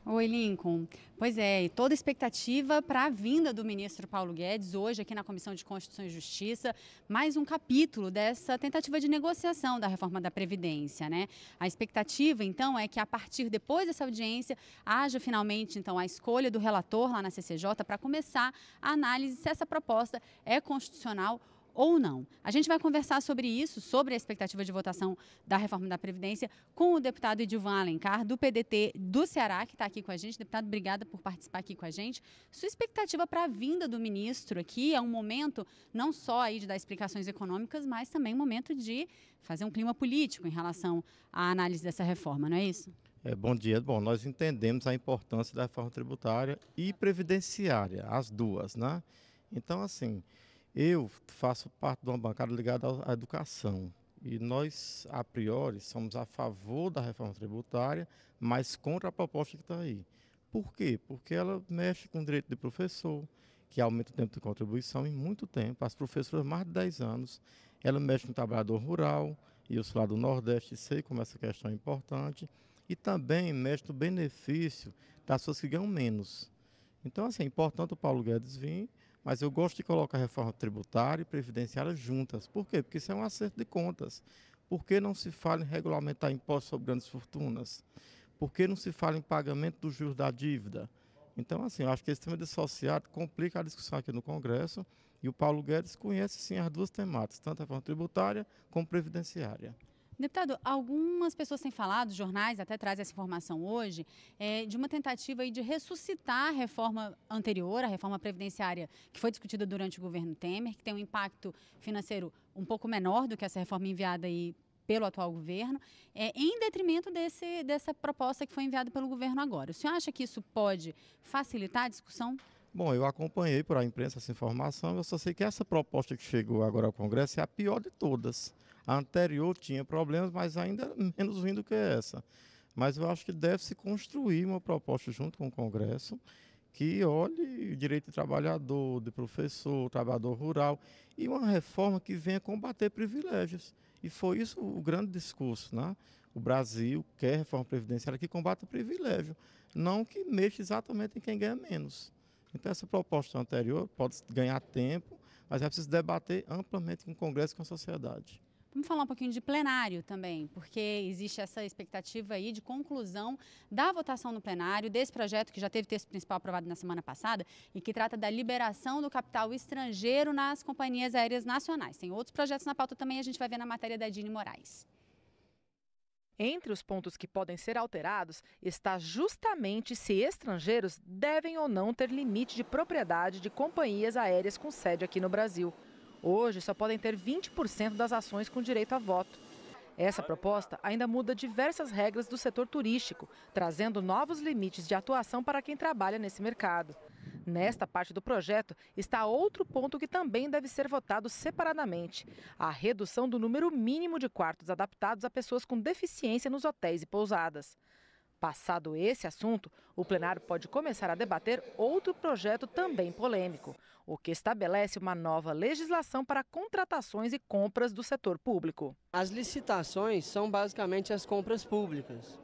Oi, Lincoln. Pois é, e toda expectativa para a vinda do ministro Paulo Guedes hoje aqui na Comissão de Constituição e Justiça, mais um capítulo dessa tentativa de negociação da reforma da Previdência, né? A expectativa, então, é que a partir depois dessa audiência haja finalmente, então, a escolha do relator lá na CCJ para começar a análise se essa proposta é constitucional ou não. A gente vai conversar sobre isso, sobre a expectativa de votação da reforma da Previdência, com o deputado Edilvan Alencar, do PDT do Ceará, que está aqui com a gente. Deputado, obrigada por participar aqui com a gente. Sua expectativa para a vinda do ministro aqui é um momento não só aí de dar explicações econômicas, mas também um momento de fazer um clima político em relação à análise dessa reforma, não é isso? Bom dia. Bom, nós entendemos a importância da reforma tributária e previdenciária, as duas, né? Então, assim, eu faço parte de uma bancada ligada à educação e nós, a priori, somos a favor da reforma tributária, mas contra a proposta que está aí. Por quê? Porque ela mexe com o direito de professor, que aumenta o tempo de contribuição em muito tempo. As professoras, mais de 10 anos, ela mexe com o trabalhador rural, e eu sou lá do Nordeste, sei como essa questão é importante, e também mexe no benefício das pessoas que ganham menos. Então, assim, é importante o Paulo Guedes vir, mas eu gosto de colocar a reforma tributária e previdenciária juntas. Por quê? Porque isso é um acerto de contas. Por que não se fala em regulamentar impostos sobre grandes fortunas? Por que não se fala em pagamento dos juros da dívida? Então, assim, eu acho que esse tema dissociado complica a discussão aqui no Congresso e o Paulo Guedes conhece, sim, as duas temáticas, tanto a reforma tributária como previdenciária. Deputado, algumas pessoas têm falado, os jornais até trazem essa informação hoje, de uma tentativa aí de ressuscitar a reforma anterior, a reforma previdenciária que foi discutida durante o governo Temer, que tem um impacto financeiro um pouco menor do que essa reforma enviada aí pelo atual governo, em detrimento dessa proposta que foi enviada pelo governo agora. O senhor acha que isso pode facilitar a discussão? Bom, eu acompanhei por a imprensa essa informação, eu só sei que essa proposta que chegou agora ao Congresso é a pior de todas. A anterior tinha problemas, mas ainda menos ruim do que essa. Mas eu acho que deve-se construir uma proposta junto com o Congresso que olhe o direito de trabalhador, de professor, trabalhador rural, e uma reforma que venha combater privilégios. E foi isso o grande discurso, né? O Brasil quer reforma previdenciária que combata privilégio, não que mexa exatamente em quem ganha menos. Então, essa proposta anterior pode ganhar tempo, mas é preciso debater amplamente com o Congresso e com a sociedade. Vamos falar um pouquinho de plenário também, porque existe essa expectativa aí de conclusão da votação no plenário desse projeto que já teve texto principal aprovado na semana passada e que trata da liberação do capital estrangeiro nas companhias aéreas nacionais. Tem outros projetos na pauta também, a gente vai ver na matéria da Dini Moraes. Entre os pontos que podem ser alterados está justamente se estrangeiros devem ou não ter limite de propriedade de companhias aéreas com sede aqui no Brasil. Hoje só podem ter 20% das ações com direito a voto. Essa proposta ainda muda diversas regras do setor turístico, trazendo novos limites de atuação para quem trabalha nesse mercado. Nesta parte do projeto está outro ponto que também deve ser votado separadamente: a redução do número mínimo de quartos adaptados a pessoas com deficiência nos hotéis e pousadas. Passado esse assunto, o plenário pode começar a debater outro projeto também polêmico, o que estabelece uma nova legislação para contratações e compras do setor público. As licitações são basicamente as compras públicas.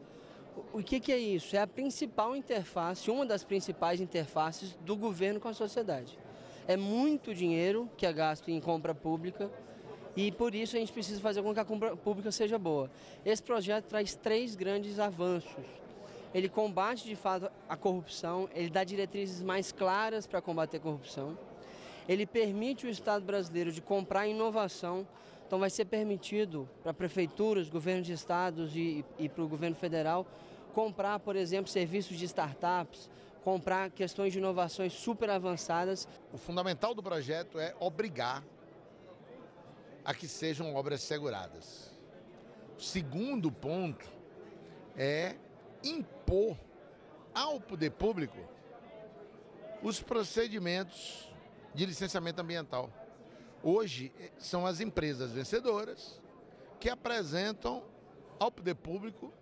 O que é isso? É a principal interface, uma das principais interfaces do governo com a sociedade. É muito dinheiro que é gasto em compra pública e por isso a gente precisa fazer com que a compra pública seja boa. Esse projeto traz 3 grandes avanços. Ele combate de fato a corrupção, ele dá diretrizes mais claras para combater a corrupção. Ele permite o Estado brasileiro de comprar inovação, então vai ser permitido para prefeituras, governos de estados e para o governo federal comprar, por exemplo, serviços de startups, comprar questões de inovações super avançadas. O fundamental do projeto é obrigar a que sejam obras seguradas. O segundo ponto é impor ao poder público os procedimentos de licenciamento ambiental. Hoje são as empresas vencedoras que apresentam ao poder público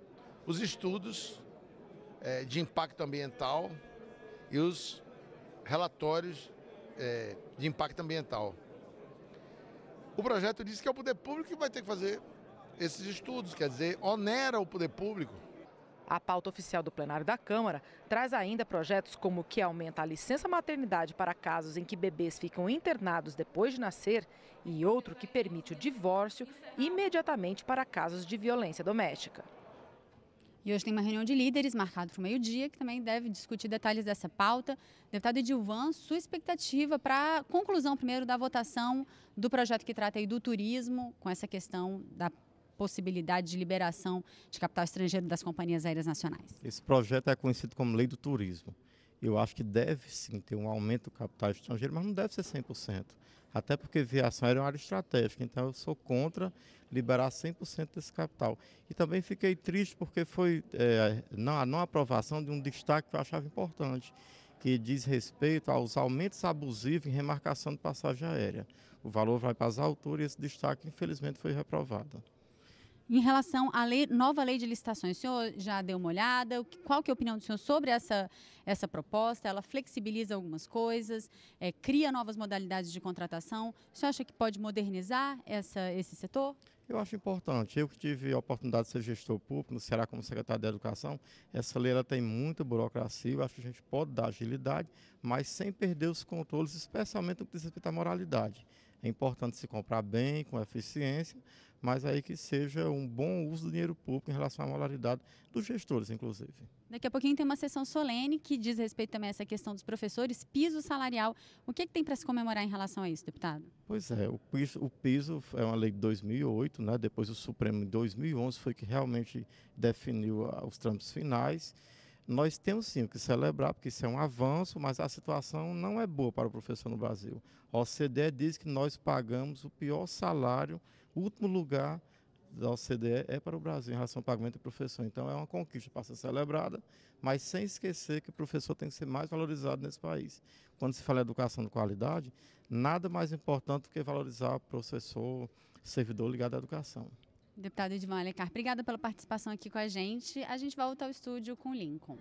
os estudos de impacto ambiental e os relatórios de impacto ambiental. O projeto diz que é o poder público que vai ter que fazer esses estudos, quer dizer, onera o poder público. A pauta oficial do plenário da Câmara traz ainda projetos como o que aumenta a licença maternidade para casos em que bebês ficam internados depois de nascer e outro que permite o divórcio imediatamente para casos de violência doméstica. E hoje tem uma reunião de líderes marcada para o meio-dia, que também deve discutir detalhes dessa pauta. Deputado Edilvan, sua expectativa para a conclusão primeiro da votação do projeto que trata aí do turismo, com essa questão da possibilidade de liberação de capital estrangeiro das companhias aéreas nacionais. Esse projeto é conhecido como Lei do Turismo. Eu acho que deve sim ter um aumento do capital estrangeiro, mas não deve ser 100%. Até porque aviação aérea é uma área estratégica, então eu sou contra liberar 100% desse capital. E também fiquei triste porque foi a não aprovação de um destaque que eu achava importante, que diz respeito aos aumentos abusivos em remarcação de passagem aérea. O valor vai para as alturas e esse destaque, infelizmente, foi reprovado. Em relação à nova lei de licitações, o senhor já deu uma olhada? Qual que é a opinião do senhor sobre essa proposta? Ela flexibiliza algumas coisas, cria novas modalidades de contratação. O senhor acha que pode modernizar esse setor? Eu acho importante. Eu que tive a oportunidade de ser gestor público no Ceará como secretário de Educação, essa lei ela tem muita burocracia, eu acho que a gente pode dar agilidade, mas sem perder os controles, especialmente no que diz respeito à moralidade. É importante se comprar bem, com eficiência, mas aí que seja um bom uso do dinheiro público em relação à moralidade dos gestores, inclusive. Daqui a pouquinho tem uma sessão solene que diz respeito também a essa questão dos professores, piso salarial. O que tem para se comemorar em relação a isso, deputado? Pois é, o piso é uma lei de 2008, né? Depois o Supremo em 2011 foi que realmente definiu os trâmites finais. Nós temos sim o que celebrar, porque isso é um avanço, mas a situação não é boa para o professor no Brasil. A OCDE diz que nós pagamos o pior salário, o último lugar da OCDE é para o Brasil em relação ao pagamento do professor. Então é uma conquista para ser celebrada, mas sem esquecer que o professor tem que ser mais valorizado nesse país. Quando se fala em educação de qualidade, nada mais importante do que valorizar o professor, servidor ligado à educação. Deputado Edilvan Alencar, obrigada pela participação aqui com a gente. A gente volta ao estúdio com o Lincoln.